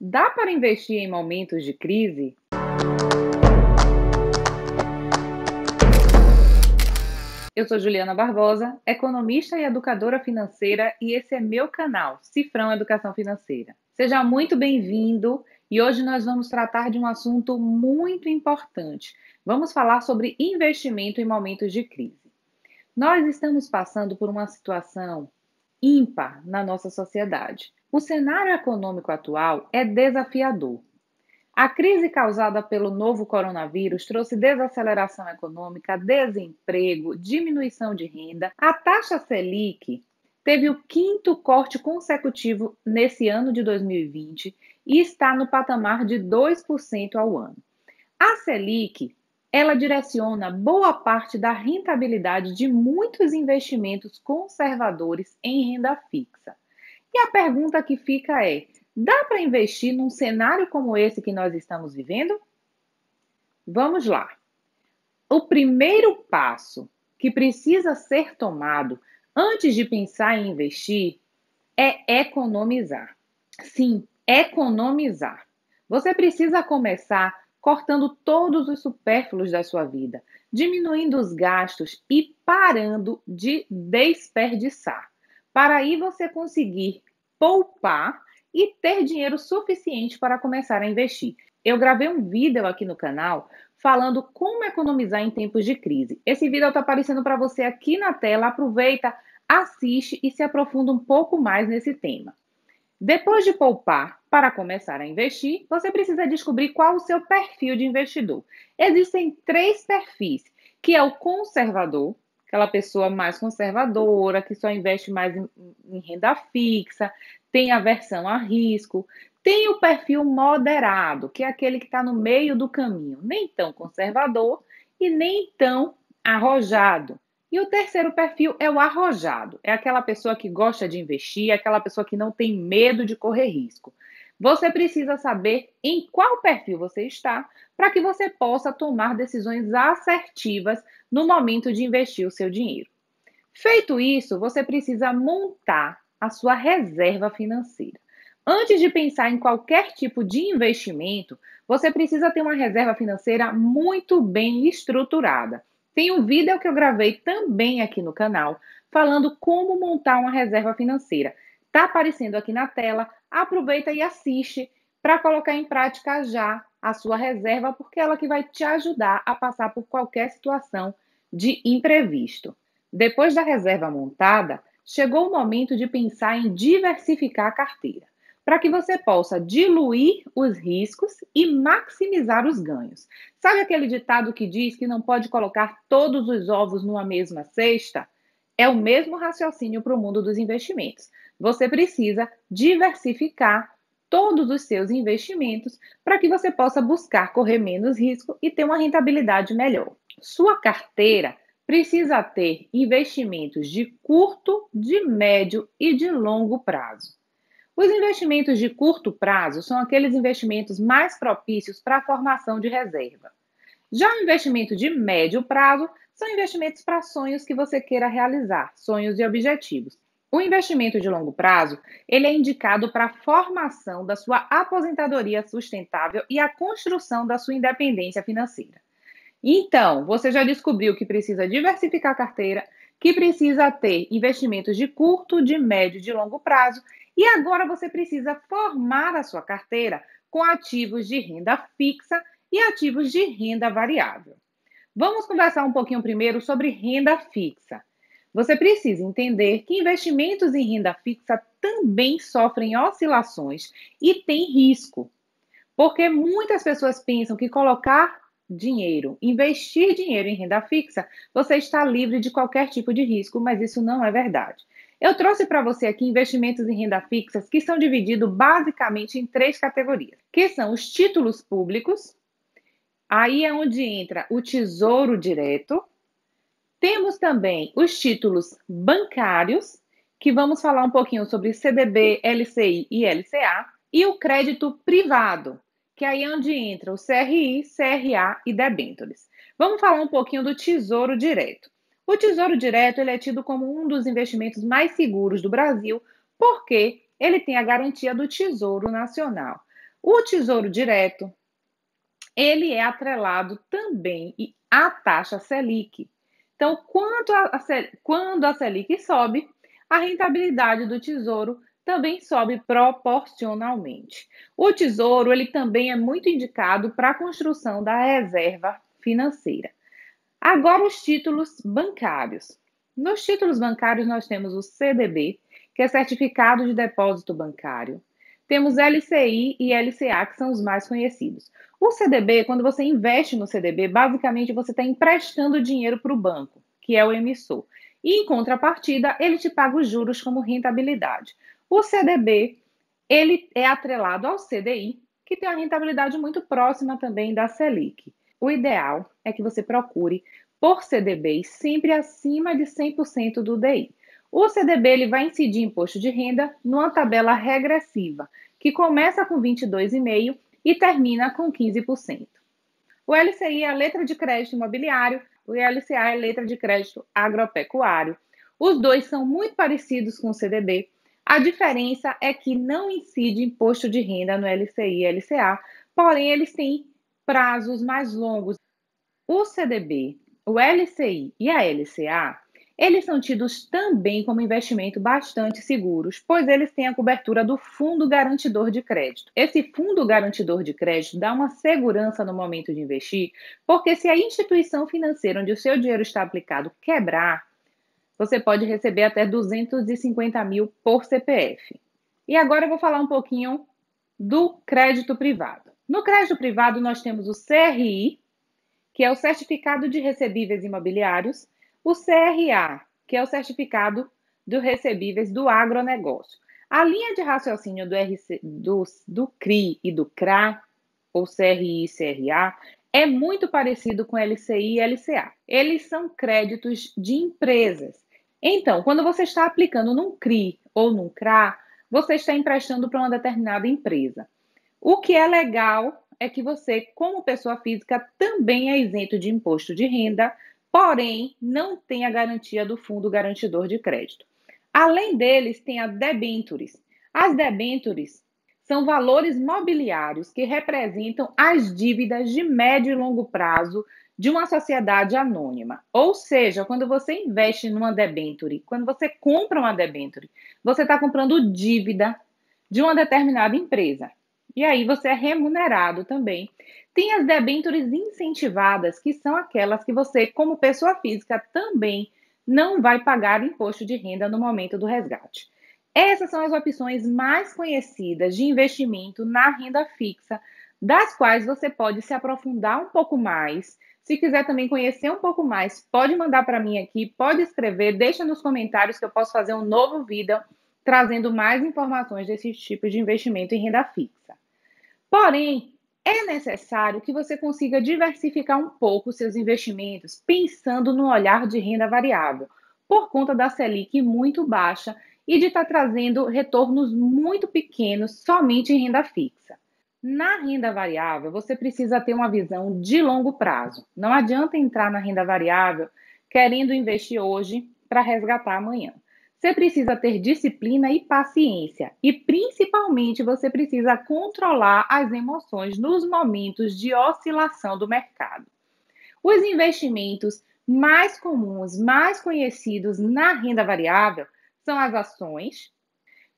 Dá para investir em momentos de crise? Eu sou Juliana Barbosa, economista e educadora financeira, e esse é meu canal, Cifrão Educação Financeira. Seja muito bem-vindo e hoje nós vamos tratar de um assunto muito importante. Vamos falar sobre investimento em momentos de crise. Nós estamos passando por uma situação ímpar na nossa sociedade. O cenário econômico atual é desafiador. A crise causada pelo novo coronavírus trouxe desaceleração econômica, desemprego, diminuição de renda. A taxa Selic teve o quinto corte consecutivo nesse ano de 2020 e está no patamar de 2% ao ano. A Selic, ela direciona boa parte da rentabilidade de muitos investimentos conservadores em renda fixa. E a pergunta que fica é: dá para investir num cenário como esse que nós estamos vivendo? Vamos lá. O primeiro passo que precisa ser tomado antes de pensar em investir é economizar. Sim, economizar. Você precisa começar cortando todos os supérfluos da sua vida, diminuindo os gastos e parando de desperdiçar. Para aí você conseguir poupar e ter dinheiro suficiente para começar a investir. Eu gravei um vídeo aqui no canal falando como economizar em tempos de crise. Esse vídeo está aparecendo para você aqui na tela. Aproveita, assiste e se aprofunda um pouco mais nesse tema. Depois de poupar para começar a investir, você precisa descobrir qual o seu perfil de investidor. Existem 3 perfis, que é o conservador, aquela pessoa mais conservadora, que só investe mais em renda fixa, tem aversão a risco. Tem o perfil moderado, que é aquele que está no meio do caminho, nem tão conservador e nem tão arrojado. E o terceiro perfil é o arrojado. É aquela pessoa que gosta de investir, é aquela pessoa que não tem medo de correr risco. Você precisa saber em qual perfil você está para que você possa tomar decisões assertivas no momento de investir o seu dinheiro. Feito isso, você precisa montar a sua reserva financeira. Antes de pensar em qualquer tipo de investimento, você precisa ter uma reserva financeira muito bem estruturada. Tem um vídeo que eu gravei também aqui no canal, falando como montar uma reserva financeira. Está aparecendo aqui na tela, aproveita e assiste para colocar em prática já a sua reserva, porque ela que vai te ajudar a passar por qualquer situação de imprevisto. Depois da reserva montada, chegou o momento de pensar em diversificar a carteira, para que você possa diluir os riscos e maximizar os ganhos. Sabe aquele ditado que diz que não pode colocar todos os ovos numa mesma cesta? É o mesmo raciocínio para o mundo dos investimentos. Você precisa diversificar todos os seus investimentos para que você possa buscar correr menos risco e ter uma rentabilidade melhor. Sua carteira precisa ter investimentos de curto, de médio e de longo prazo. Os investimentos de curto prazo são aqueles investimentos mais propícios para a formação de reserva. Já o investimento de médio prazo são investimentos para sonhos que você queira realizar, sonhos e objetivos. O investimento de longo prazo, ele é indicado para a formação da sua aposentadoria sustentável e a construção da sua independência financeira. Então, você já descobriu que precisa diversificar a carteira, que precisa ter investimentos de curto, de médio e de longo prazo, e agora você precisa formar a sua carteira com ativos de renda fixa e ativos de renda variável. Vamos conversar um pouquinho primeiro sobre renda fixa. Você precisa entender que investimentos em renda fixa também sofrem oscilações e têm risco, porque muitas pessoas pensam que colocar dinheiro, investir dinheiro em renda fixa, você está livre de qualquer tipo de risco, mas isso não é verdade. Eu trouxe para você aqui investimentos em renda fixa que são divididos basicamente em 3 categorias, que são os títulos públicos, aí é onde entra o Tesouro Direto. Temos também os títulos bancários, que vamos falar um pouquinho sobre CDB, LCI e LCA, e o crédito privado, que aí é onde entra o CRI, CRA e debêntures. Vamos falar um pouquinho do Tesouro Direto. O Tesouro Direto ele é tido como um dos investimentos mais seguros do Brasil, porque ele tem a garantia do Tesouro Nacional. O Tesouro Direto, ele é atrelado também à taxa Selic. Então, quando a Selic sobe, a rentabilidade do Tesouro também sobe proporcionalmente. O Tesouro, ele também é muito indicado para a construção da reserva financeira. Agora, os títulos bancários. Nos títulos bancários, nós temos o CDB, que é Certificado de Depósito Bancário. Temos LCI e LCA, que são os mais conhecidos. O CDB, quando você investe no CDB, basicamente você está emprestando dinheiro para o banco, que é o emissor. E, em contrapartida, ele te paga os juros como rentabilidade. O CDB, ele é atrelado ao CDI, que tem a rentabilidade muito próxima também da Selic. O ideal é que você procure por CDBs sempre acima de 100% do DI. O CDB ele vai incidir imposto de renda numa tabela regressiva, que começa com 22,5% e termina com 15%. O LCI é a letra de crédito imobiliário, o LCA é a letra de crédito agropecuário. Os dois são muito parecidos com o CDB. A diferença é que não incide imposto de renda no LCI e LCA, porém eles têm prazos mais longos. O CDB, o LCI e a LCA, eles são tidos também como investimento bastante seguros, pois eles têm a cobertura do Fundo Garantidor de Crédito. Esse Fundo Garantidor de Crédito dá uma segurança no momento de investir, porque se a instituição financeira onde o seu dinheiro está aplicado quebrar, você pode receber até 250 mil por CPF. E agora eu vou falar um pouquinho do crédito privado. No crédito privado, nós temos o CRI, que é o Certificado de Recebíveis Imobiliários, o CRA, que é o Certificado de Recebíveis do Agronegócio. A linha de raciocínio do CRI e do CRA, ou CRI e CRA, é muito parecido com LCI e LCA. Eles são créditos de empresas. Então, quando você está aplicando num CRI ou num CRA, você está emprestando para uma determinada empresa. O que é legal é que você, como pessoa física, também é isento de imposto de renda, porém não tem a garantia do Fundo Garantidor de Crédito. Além deles, tem as debêntures. As debêntures são valores mobiliários que representam as dívidas de médio e longo prazo de uma sociedade anônima. Ou seja, quando você investe numa debênture, quando você compra uma debênture, você está comprando dívida de uma determinada empresa. E aí você é remunerado também. Tem as debêntures incentivadas, que são aquelas que você, como pessoa física, também não vai pagar imposto de renda no momento do resgate. Essas são as opções mais conhecidas de investimento na renda fixa, das quais você pode se aprofundar um pouco mais. Se quiser também conhecer um pouco mais, pode mandar para mim aqui, pode escrever, deixa nos comentários que eu posso fazer um novo vídeo trazendo mais informações desse tipo de investimento em renda fixa. Porém, é necessário que você consiga diversificar um pouco seus investimentos, pensando no olhar de renda variável, por conta da Selic muito baixa e de estar trazendo retornos muito pequenos somente em renda fixa. Na renda variável, você precisa ter uma visão de longo prazo. Não adianta entrar na renda variável querendo investir hoje para resgatar amanhã. Você precisa ter disciplina e paciência. E, principalmente, você precisa controlar as emoções nos momentos de oscilação do mercado. Os investimentos mais comuns, mais conhecidos na renda variável são as ações.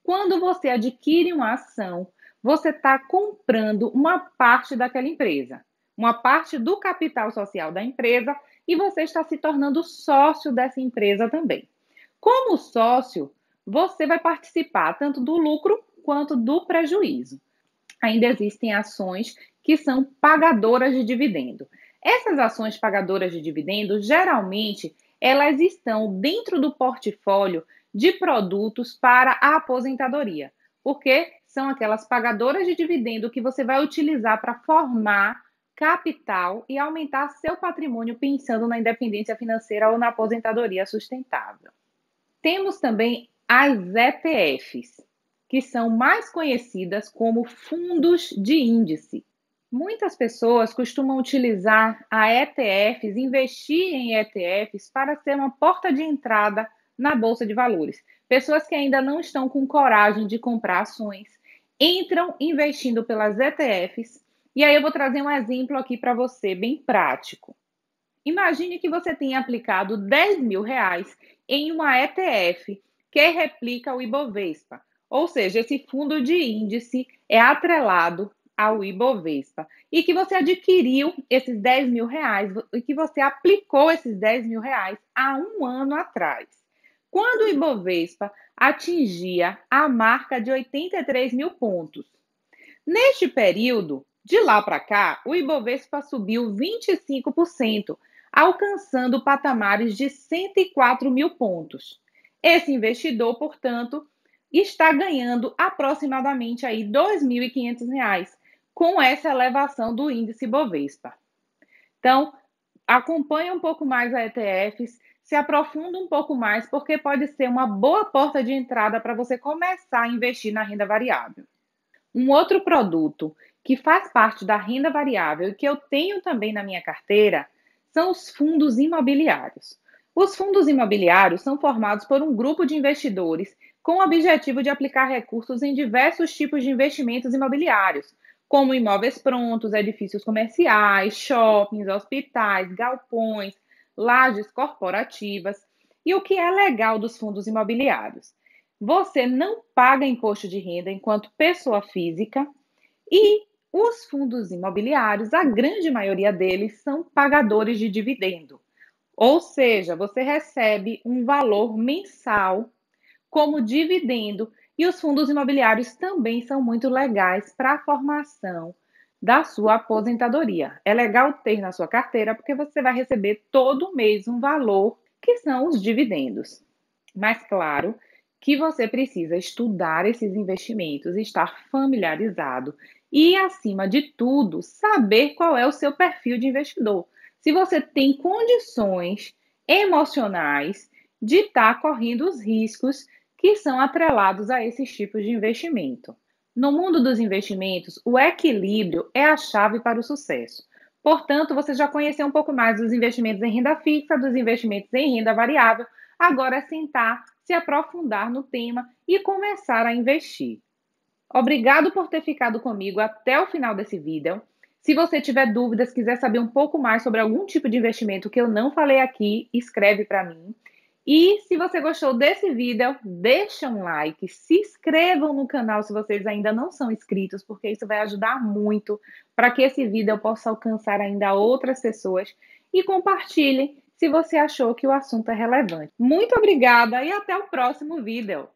Quando você adquire uma ação, você está comprando uma parte daquela empresa, uma parte do capital social da empresa, e você está se tornando sócio dessa empresa também. Como sócio, você vai participar tanto do lucro quanto do prejuízo. Ainda existem ações que são pagadoras de dividendo. Essas ações pagadoras de dividendo, geralmente, elas estão dentro do portfólio de produtos para a aposentadoria, porque são aquelas pagadoras de dividendo que você vai utilizar para formar capital e aumentar seu patrimônio pensando na independência financeira ou na aposentadoria sustentável. Temos também as ETFs, que são mais conhecidas como fundos de índice. Muitas pessoas costumam utilizar a ETFs, investir em ETFs para ser uma porta de entrada na bolsa de valores. Pessoas que ainda não estão com coragem de comprar ações. entram investindo pelas ETFs. E aí eu vou trazer um exemplo aqui para você, bem prático. Imagine que você tenha aplicado R$ 10.000 em uma ETF que replica o Ibovespa. Ou seja, esse fundo de índice é atrelado ao Ibovespa. E que você adquiriu esses R$ 10.000 e que você aplicou esses R$ 10.000 há um ano atrás. Quando o Ibovespa atingia a marca de 83 mil pontos. Neste período, de lá para cá, o Ibovespa subiu 25%, alcançando patamares de 104 mil pontos. Esse investidor, portanto, está ganhando aproximadamente aí R$ 2.500 com essa elevação do índice Ibovespa. Então, acompanhe um pouco mais a ETFs, se aprofunda um pouco mais, porque pode ser uma boa porta de entrada para você começar a investir na renda variável. Um outro produto que faz parte da renda variável e que eu tenho também na minha carteira são os fundos imobiliários. Os fundos imobiliários são formados por um grupo de investidores com o objetivo de aplicar recursos em diversos tipos de investimentos imobiliários, como imóveis prontos, edifícios comerciais, shoppings, hospitais, galpões, lajes corporativas. E o que é legal dos fundos imobiliários? Você não paga imposto de renda enquanto pessoa física e os fundos imobiliários, a grande maioria deles, são pagadores de dividendo. Ou seja, você recebe um valor mensal como dividendo e os fundos imobiliários também são muito legais para a formação da sua aposentadoria. É legal ter na sua carteira porque você vai receber todo mês um valor que são os dividendos. Mas claro que você precisa estudar esses investimentos, estar familiarizado e, acima de tudo, saber qual é o seu perfil de investidor. Se você tem condições emocionais de estar correndo os riscos que são atrelados a esses tipos de investimento. No mundo dos investimentos, o equilíbrio é a chave para o sucesso. Portanto, você já conheceu um pouco mais dos investimentos em renda fixa, dos investimentos em renda variável. Agora é sentar, se aprofundar no tema e começar a investir. Obrigado por ter ficado comigo até o final desse vídeo. Se você tiver dúvidas, quiser saber um pouco mais sobre algum tipo de investimento que eu não falei aqui, escreve para mim. E se você gostou desse vídeo, deixa um like, se inscrevam no canal se vocês ainda não são inscritos, porque isso vai ajudar muito para que esse vídeo possa alcançar ainda outras pessoas. E compartilhem se você achou que o assunto é relevante. Muito obrigada e até o próximo vídeo.